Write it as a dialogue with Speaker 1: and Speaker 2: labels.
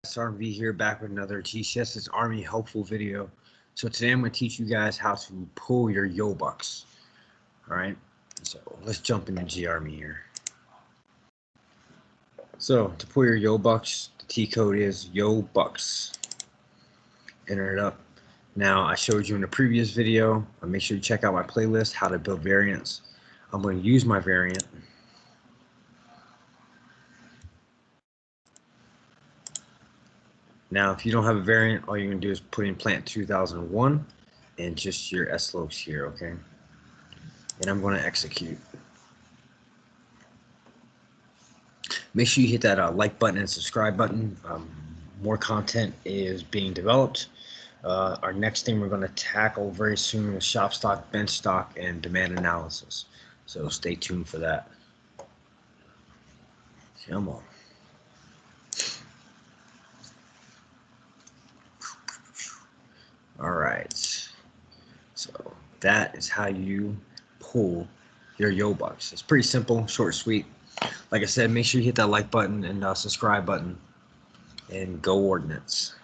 Speaker 1: gcss-army here, back with another gcss-army helpful video. So today I'm going to teach you guys how to pull your YOBUX. Alright, so let's jump into gArmy here. So to pull your YOBUX, the T code is YOBUX. Enter it up. Now I showed you in the previous video, make sure you check out my playlist, how to build variants. I'm going to use my variant. Now, if you don't have a variant, all you're going to do is put in plant 2001 and just your slopes here, okay? And I'm going to execute. Make sure you hit that like button and subscribe button. More content is being developed. Our next thing we're going to tackle very soon is shop stock, bench stock, and demand analysis. So stay tuned for that. Come on. All right, so that is how you pull your YOBUX. It's pretty simple, short, sweet. Like I said, make sure you hit that like button and subscribe button, and go Ordnance.